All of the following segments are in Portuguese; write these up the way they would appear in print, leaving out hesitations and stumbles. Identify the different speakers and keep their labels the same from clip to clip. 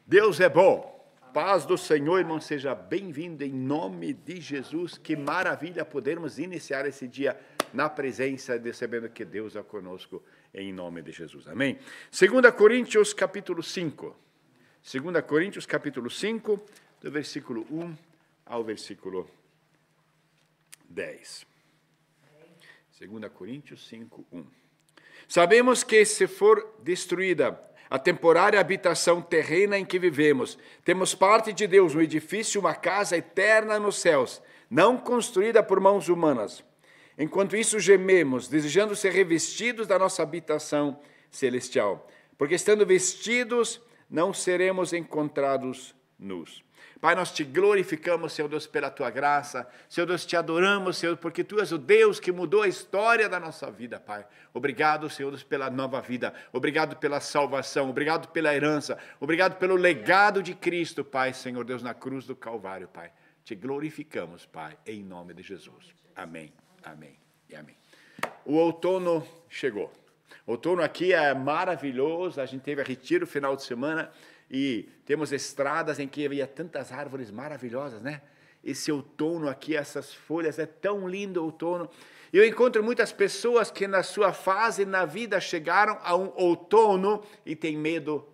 Speaker 1: Deus é bom. Paz do Senhor, irmão, seja bem-vindo em nome de Jesus. Que maravilha podermos iniciar esse dia na presença, sabendo que Deus é conosco em nome de Jesus. Amém? 2 Coríntios capítulo 5. 2 Coríntios capítulo 5, do versículo 1 ao versículo 10. 2 Coríntios 5, 1. Sabemos que se for destruída a temporária habitação terrena em que vivemos, temos parte de Deus, um edifício, uma casa eterna nos céus, não construída por mãos humanas. Enquanto isso gememos, desejando ser revestidos da nossa habitação celestial, porque estando vestidos, não seremos encontrados nus. Pai, nós te glorificamos, Senhor Deus, pela tua graça. Senhor Deus, te adoramos, Senhor, porque tu és o Deus que mudou a história da nossa vida, Pai. Obrigado, Senhor Deus, pela nova vida. Obrigado pela salvação. Obrigado pela herança. Obrigado pelo legado de Cristo, Pai, Senhor Deus, na cruz do Calvário, Pai. Te glorificamos, Pai, em nome de Jesus. Amém, amém e amém. O outono chegou. O outono aqui é maravilhoso. A gente teve a retiro no final de semana. E temos estradas em que havia tantas árvores maravilhosas, né? Esse outono aqui, essas folhas, é tão lindo o outono. E eu encontro muitas pessoas que na sua fase na vida chegaram a um outono e tem medo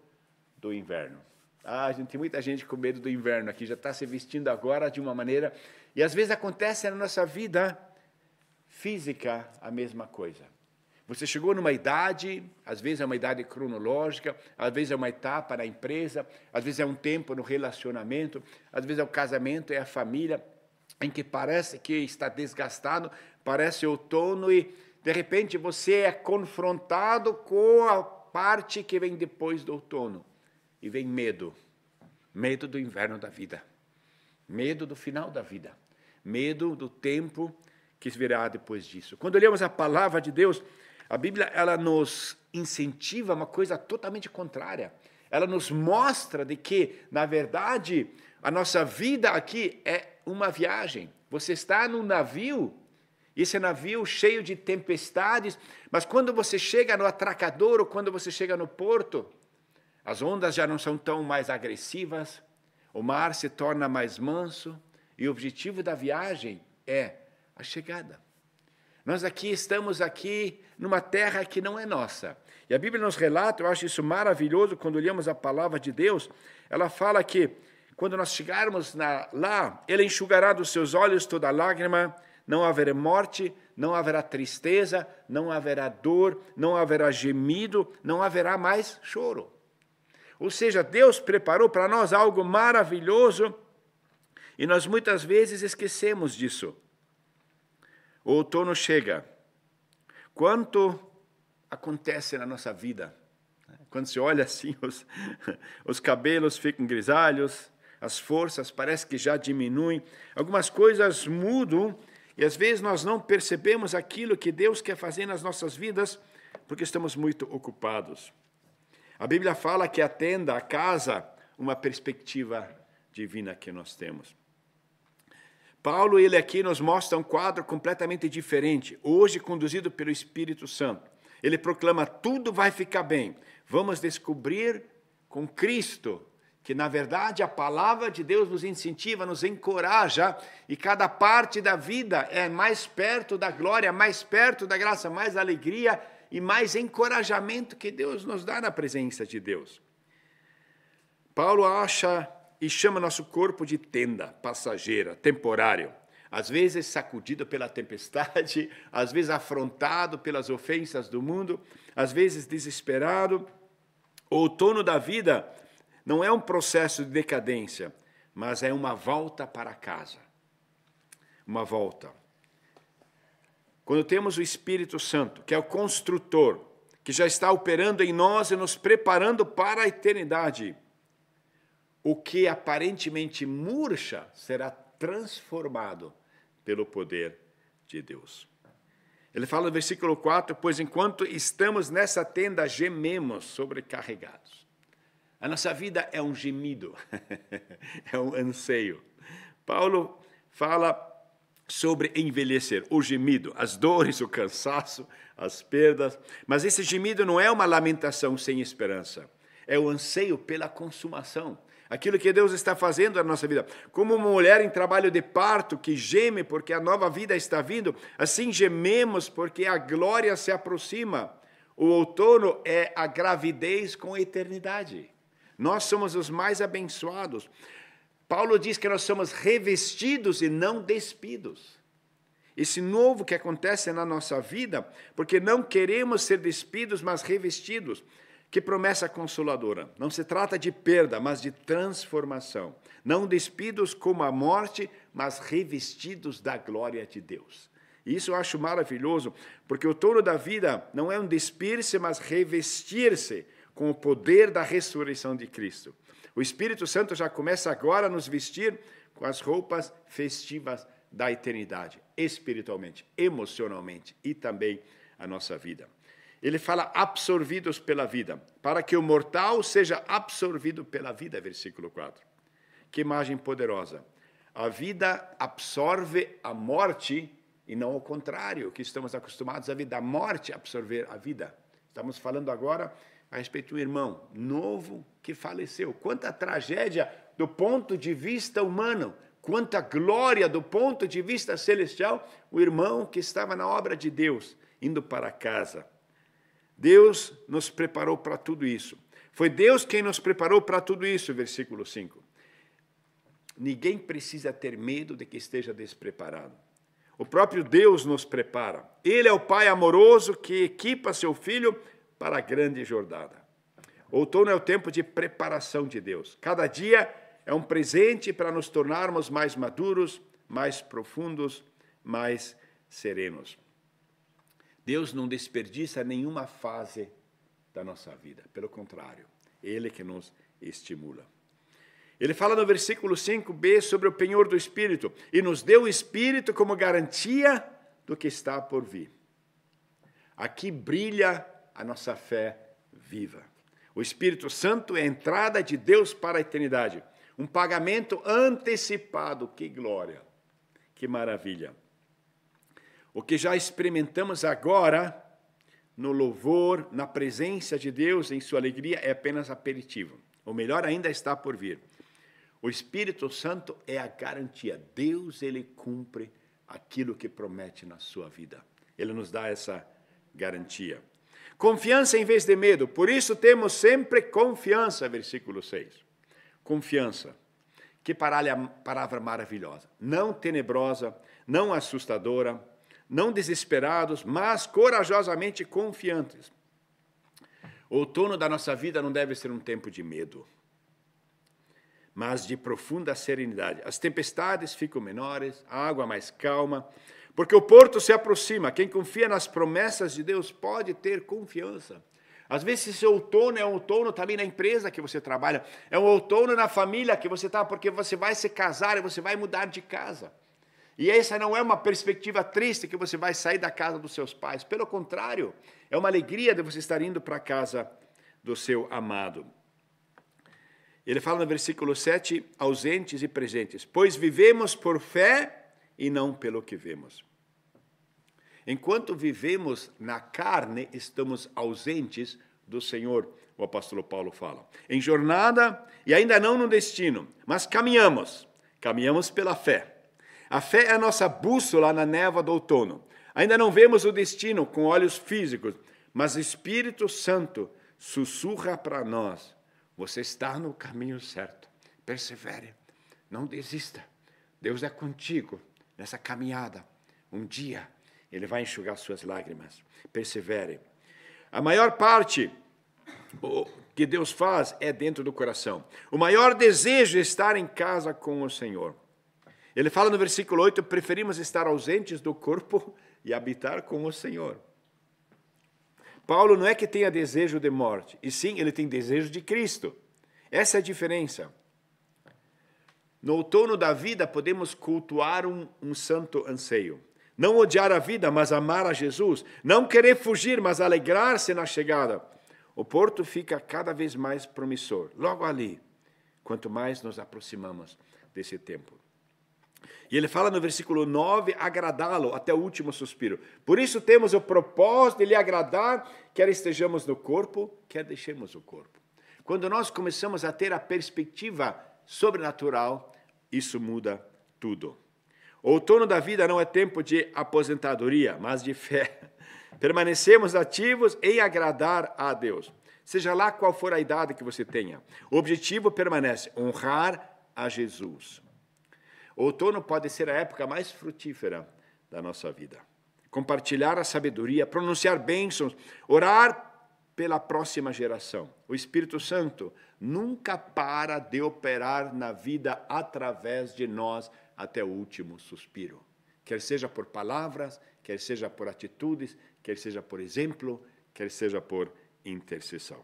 Speaker 1: do inverno. A gente tem muita gente com medo do inverno aqui, já está se vestindo agora de uma maneira. E às vezes acontece na nossa vida física a mesma coisa. Você chegou numa idade, às vezes é uma idade cronológica, às vezes é uma etapa na empresa, às vezes é um tempo no relacionamento, às vezes é o casamento, é a família, em que parece que está desgastado, parece outono e, de repente, você é confrontado com a parte que vem depois do outono. E vem medo, medo do inverno da vida, medo do final da vida, medo do tempo que virá depois disso. Quando olhamos a palavra de Deus, a Bíblia, ela nos incentiva a uma coisa totalmente contrária. Ela nos mostra de que, na verdade, a nossa vida aqui é uma viagem. Você está num navio, esse navio cheio de tempestades, mas quando você chega no atracadouro, quando você chega no porto, as ondas já não são tão mais agressivas, o mar se torna mais manso, e o objetivo da viagem é a chegada. Nós estamos aqui numa terra que não é nossa. E a Bíblia nos relata, eu acho isso maravilhoso, quando olhamos a palavra de Deus, ela fala que quando nós chegarmos lá, Ele enxugará dos seus olhos toda lágrima, não haverá morte, não haverá tristeza, não haverá dor, não haverá gemido, não haverá mais choro. Ou seja, Deus preparou para nós algo maravilhoso e nós muitas vezes esquecemos disso. O outono chega. Quanto acontece na nossa vida? Quando se olha assim, os cabelos ficam grisalhos, as forças parece que já diminuem, algumas coisas mudam e às vezes nós não percebemos aquilo que Deus quer fazer nas nossas vidas porque estamos muito ocupados. A Bíblia fala que a tenda, a casa, uma perspectiva divina que nós temos. Paulo, ele aqui nos mostra um quadro completamente diferente, hoje conduzido pelo Espírito Santo. Ele proclama, tudo vai ficar bem. Vamos descobrir com Cristo que, na verdade, a palavra de Deus nos incentiva, nos encoraja, e cada parte da vida é mais perto da glória, mais perto da graça, mais alegria e mais encorajamento que Deus nos dá na presença de Deus. Paulo acha e chama nosso corpo de tenda passageira, temporário. Às vezes sacudido pela tempestade, às vezes afrontado pelas ofensas do mundo, às vezes desesperado. O outono da vida não é um processo de decadência, mas é uma volta para casa. Uma volta. Quando temos o Espírito Santo, que é o construtor, que já está operando em nós e nos preparando para a eternidade, o que aparentemente murcha será transformado pelo poder de Deus. Ele fala no versículo 4, pois enquanto estamos nessa tenda, gememos sobrecarregados. A nossa vida é um gemido, é um anseio. Paulo fala sobre envelhecer, o gemido, as dores, o cansaço, as perdas, mas esse gemido não é uma lamentação sem esperança. é o anseio pela consumação. Aquilo que Deus está fazendo na nossa vida. Como uma mulher em trabalho de parto que geme porque a nova vida está vindo, assim gememos porque a glória se aproxima. O outono é a gravidez com a eternidade. Nós somos os mais abençoados. Paulo diz que nós somos revestidos e não despidos. Esse novo que acontece na nossa vida, porque não queremos ser despidos, mas revestidos. Que promessa consoladora. Não se trata de perda, mas de transformação. Não despidos como a morte, mas revestidos da glória de Deus. E isso eu acho maravilhoso, porque o outono da vida não é um despir-se, mas revestir-se com o poder da ressurreição de Cristo. O Espírito Santo já começa agora a nos vestir com as roupas festivas da eternidade, espiritualmente, emocionalmente e também a nossa vida. Ele fala absorvidos pela vida, para que o mortal seja absorvido pela vida, versículo 4. Que imagem poderosa. A vida absorve a morte e não o contrário, que estamos acostumados a ver, da morte absorver a vida. Estamos falando agora a respeito do irmão novo que faleceu. Quanta tragédia do ponto de vista humano, quanta glória do ponto de vista celestial, o irmão que estava na obra de Deus, indo para casa. Deus nos preparou para tudo isso. Foi Deus quem nos preparou para tudo isso, versículo 5. Ninguém precisa ter medo de que esteja despreparado. O próprio Deus nos prepara. Ele é o Pai amoroso que equipa seu filho para a grande jornada. Outono é o tempo de preparação de Deus. Cada dia é um presente para nos tornarmos mais maduros, mais profundos, mais serenos. Deus não desperdiça nenhuma fase da nossa vida. Pelo contrário, Ele que nos estimula. Ele fala no versículo 5b sobre o penhor do Espírito. E nos deu o Espírito como garantia do que está por vir. Aqui brilha a nossa fé viva. O Espírito Santo é a entrada de Deus para a eternidade. Um pagamento antecipado. Que glória! Que maravilha! O que já experimentamos agora, no louvor, na presença de Deus, em sua alegria, é apenas aperitivo. O melhor ainda está por vir. O Espírito Santo é a garantia. Deus, ele cumpre aquilo que promete na sua vida. Ele nos dá essa garantia. Confiança em vez de medo. Por isso temos sempre confiança, versículo 6. Confiança. Que palavra maravilhosa. Não tenebrosa, não assustadora, não desesperados, mas corajosamente confiantes. O outono da nossa vida não deve ser um tempo de medo, mas de profunda serenidade. As tempestades ficam menores, a água mais calma, porque o porto se aproxima. Quem confia nas promessas de Deus pode ter confiança. Às vezes esse outono é um outono também na empresa que você trabalha, é um outono na família que você está, porque você vai se casar e você vai mudar de casa. E essa não é uma perspectiva triste que você vai sair da casa dos seus pais. Pelo contrário, é uma alegria de você estar indo para a casa do seu amado. Ele fala no versículo 7, ausentes e presentes. Pois vivemos por fé e não pelo que vemos. Enquanto vivemos na carne, estamos ausentes do Senhor, o apóstolo Paulo fala. Em jornada e ainda não no destino, mas caminhamos pela fé. A fé é a nossa bússola na névoa do outono. Ainda não vemos o destino com olhos físicos, mas o Espírito Santo sussurra para nós. Você está no caminho certo. Persevere. Não desista. Deus é contigo nessa caminhada. Um dia Ele vai enxugar suas lágrimas. Persevere. A maior parte que Deus faz é dentro do coração. O maior desejo é estar em casa com o Senhor. Ele fala no versículo 8, preferimos estar ausentes do corpo e habitar com o Senhor. Paulo não é que tenha desejo de morte, e sim, ele tem desejo de Cristo. Essa é a diferença. No outono da vida, podemos cultuar um santo anseio. Não odiar a vida, mas amar a Jesus. Não querer fugir, mas alegrar-se na chegada. O porto fica cada vez mais promissor, logo ali, quanto mais nos aproximamos desse tempo. E ele fala no versículo 9, agradá-lo até o último suspiro. Por isso temos o propósito de lhe agradar, quer estejamos no corpo, quer deixemos o corpo. Quando nós começamos a ter a perspectiva sobrenatural, isso muda tudo. O outono da vida não é tempo de aposentadoria, mas de fé. Permanecemos ativos em agradar a Deus. Seja lá qual for a idade que você tenha. O objetivo permanece, honrar a Jesus. O outono pode ser a época mais frutífera da nossa vida. Compartilhar a sabedoria, pronunciar bênçãos, orar pela próxima geração. O Espírito Santo nunca para de operar na vida através de nós até o último suspiro. Quer seja por palavras, quer seja por atitudes, quer seja por exemplo, quer seja por intercessão.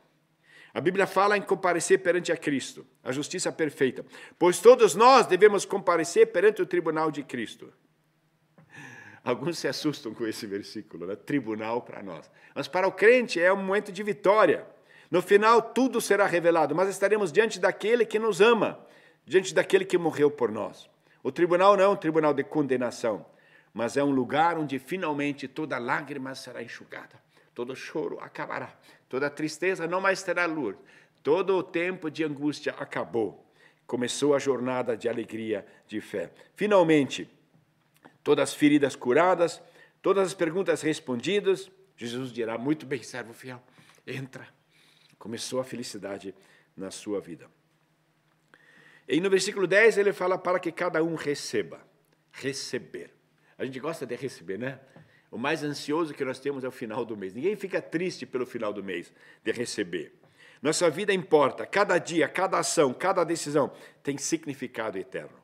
Speaker 1: A Bíblia fala em comparecer perante a Cristo, a justiça perfeita, pois todos nós devemos comparecer perante o tribunal de Cristo. Alguns se assustam com esse versículo, né? Tribunal para nós. Mas para o crente é um momento de vitória. No final tudo será revelado, mas estaremos diante daquele que nos ama, diante daquele que morreu por nós. O tribunal não é um tribunal de condenação, mas é um lugar onde finalmente toda lágrima será enxugada, todo choro acabará, toda tristeza não mais terá luz, todo o tempo de angústia acabou. Começou a jornada de alegria, de fé. Finalmente, todas as feridas curadas, todas as perguntas respondidas, Jesus dirá, muito bem, servo fiel, entra. Começou a felicidade na sua vida. E no versículo 10 ele fala para que cada um receba. Receber. A gente gosta de receber, né? O mais ansioso que nós temos é o final do mês. Ninguém fica triste pelo final do mês, de receber. Nossa vida importa. Cada dia, cada ação, cada decisão tem significado eterno.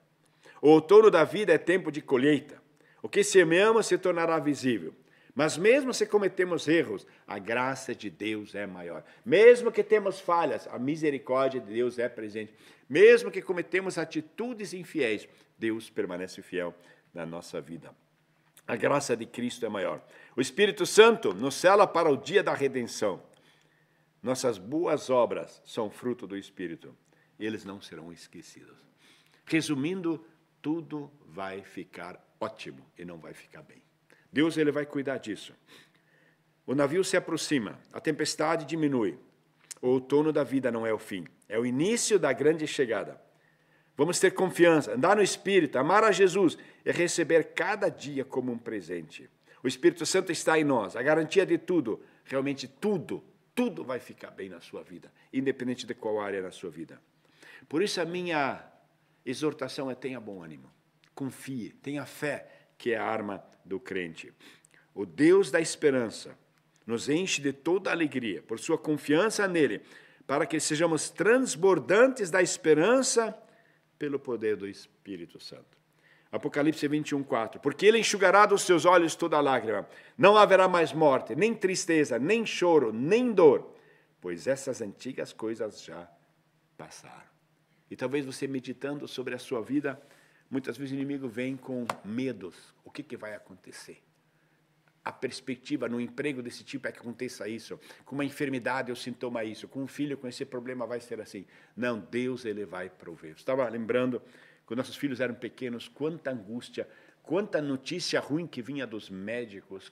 Speaker 1: O outono da vida é tempo de colheita. O que semeamos se tornará visível. Mas mesmo se cometemos erros, a graça de Deus é maior. Mesmo que temos falhas, a misericórdia de Deus é presente. Mesmo que cometemos atitudes infiéis, Deus permanece fiel na nossa vida. A graça de Cristo é maior. O Espírito Santo nos sela para o dia da redenção. Nossas boas obras são fruto do Espírito. Eles não serão esquecidos. Resumindo, tudo vai ficar ótimo e não vai ficar bem. Deus ele vai cuidar disso. O navio se aproxima, a tempestade diminui. O outono da vida não é o fim, é o início da grande chegada. Vamos ter confiança, andar no Espírito, amar a Jesus e receber cada dia como um presente. O Espírito Santo está em nós, a garantia de tudo, realmente tudo vai ficar bem na sua vida, independente de qual área na sua vida. Por isso a minha exortação é tenha bom ânimo, confie, tenha fé, que é a arma do crente. O Deus da esperança nos enche de toda alegria por sua confiança nele, para que sejamos transbordantes da esperança pelo poder do Espírito Santo. Apocalipse 21:4. Porque ele enxugará dos seus olhos toda lágrima. Não haverá mais morte, nem tristeza, nem choro, nem dor, pois essas antigas coisas já passaram. E talvez você meditando sobre a sua vida, muitas vezes o inimigo vem com medos. O que vai acontecer? A perspectiva no emprego desse tipo é que aconteça isso. Com uma enfermidade, o sintoma é isso. Com um filho, com esse problema, vai ser assim. Não, Deus ele vai prover. Eu estava lembrando, quando nossos filhos eram pequenos, quanta angústia, quanta notícia ruim que vinha dos médicos,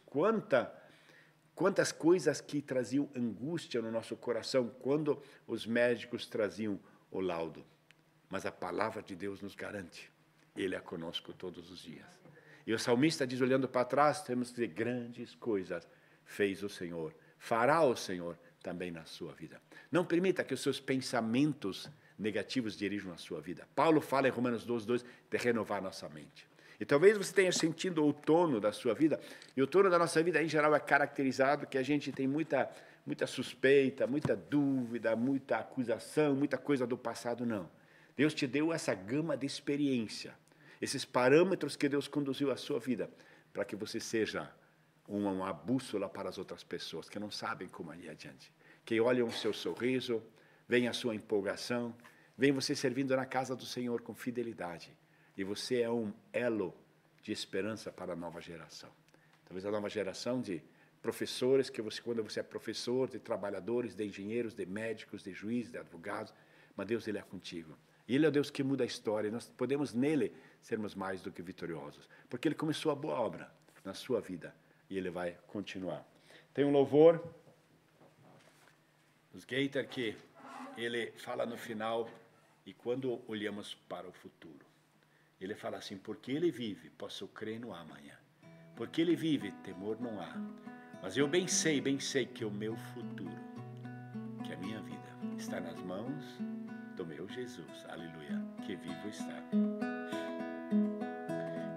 Speaker 1: quantas coisas que traziam angústia no nosso coração quando os médicos traziam o laudo. Mas a palavra de Deus nos garante. Ele é conosco todos os dias. E o salmista diz, olhando para trás, temos que dizer, grandes coisas fez o Senhor. Fará o Senhor também na sua vida. Não permita que os seus pensamentos negativos dirijam a sua vida. Paulo fala em Romanos 12:2 de renovar nossa mente. E talvez você tenha sentido o outono da sua vida. E o outono da nossa vida, em geral, é caracterizado que a gente tem muita suspeita, muita dúvida, muita acusação, muita coisa do passado. Não. Deus te deu essa gama de experiência. Esses parâmetros que Deus conduziu à sua vida, para que você seja uma bússola para as outras pessoas que não sabem como ir adiante. Que olham o seu sorriso, veem a sua empolgação, veem você servindo na casa do Senhor com fidelidade. E você é um elo de esperança para a nova geração. Talvez a nova geração de professores, que você, quando você é professor, de trabalhadores, de engenheiros, de médicos, de juízes, de advogados, mas Deus ele é contigo. Ele é o Deus que muda a história, e nós podemos nele sermos mais do que vitoriosos, porque ele começou a boa obra na sua vida, e ele vai continuar. Tem um louvor dos Gaither que ele fala no final, e quando olhamos para o futuro, ele fala assim, porque ele vive, posso crer no amanhã. Porque ele vive, temor não há. Mas eu bem sei que o meu futuro, que a minha vida, está nas mãos do meu Jesus, aleluia, que vivo está.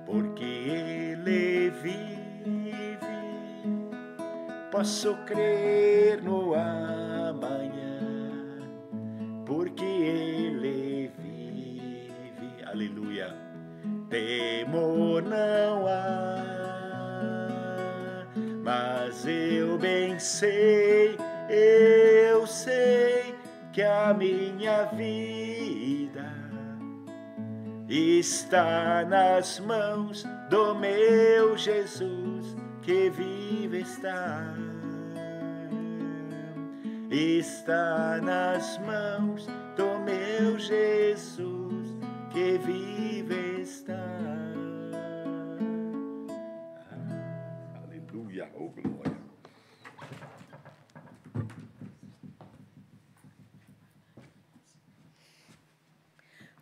Speaker 1: Porque ele vive, posso crer no amanhã, porque ele vive, aleluia, temor não há. Mas eu bem sei, eu sei que a minha vida está nas mãos do meu Jesus, que vive está. Está nas mãos do meu Jesus, que vive está. Aleluia, oh glória.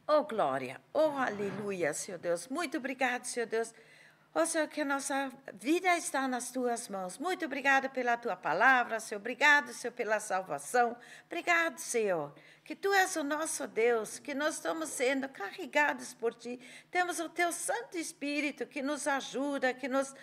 Speaker 2: Oh, glória, oh, aleluia, Senhor Deus. Muito obrigado, Senhor Deus. Oh, Senhor, que a nossa vida está nas Tuas mãos. Muito obrigado pela Tua palavra, Senhor. Obrigado, Senhor, pela salvação. Obrigado, Senhor, que Tu és o nosso Deus, que nós estamos sendo carregados por Ti. Temos o Teu Santo Espírito que nos ajuda, que nos...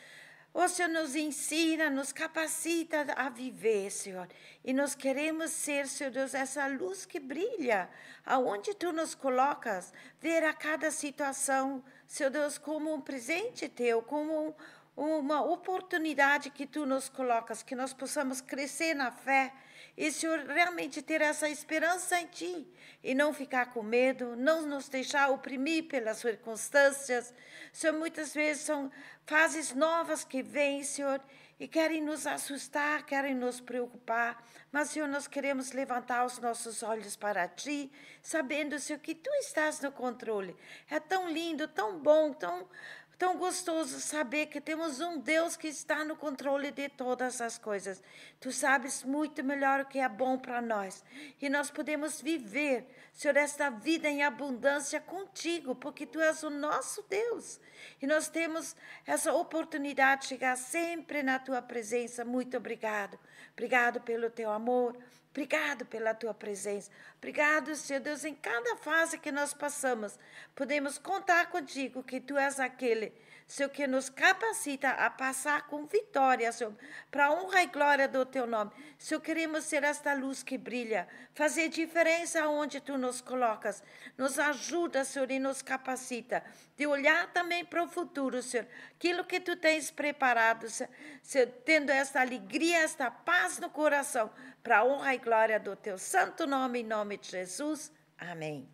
Speaker 2: O Senhor nos ensina, nos capacita a viver, Senhor. E nós queremos ser, Senhor Deus, essa luz que brilha, aonde Tu nos colocas, ver a cada situação, Senhor Deus, como um presente Teu, como uma oportunidade que Tu nos colocas, que nós possamos crescer na fé e, Senhor, realmente ter essa esperança em Ti e não ficar com medo, não nos deixar oprimir pelas circunstâncias. Senhor, muitas vezes são fases novas que vêm, Senhor, e querem nos assustar, querem nos preocupar, mas, Senhor, nós queremos levantar os nossos olhos para Ti, sabendo, Senhor, que Tu estás no controle. É tão lindo, tão bom, tão gostoso saber que temos um Deus que está no controle de todas as coisas. Tu sabes muito melhor o que é bom para nós. E nós podemos viver, Senhor, esta vida em abundância contigo, porque Tu és o nosso Deus. E nós temos essa oportunidade de chegar sempre na Tua presença. Muito obrigado. Obrigado pelo Teu amor. Obrigado pela Tua presença. Obrigado, Senhor Deus, em cada fase que nós passamos. Podemos contar contigo que Tu és aquele, Senhor, que nos capacita a passar com vitória, Senhor, para a honra e glória do Teu nome. Senhor, queremos ser esta luz que brilha, fazer diferença onde Tu nos colocas. Nos ajuda, Senhor, e nos capacita de olhar também para o futuro, Senhor. Aquilo que Tu tens preparado, Senhor, tendo esta alegria, esta paz no coração, para a honra e glória do Teu santo nome, em nome de Jesus. Amém.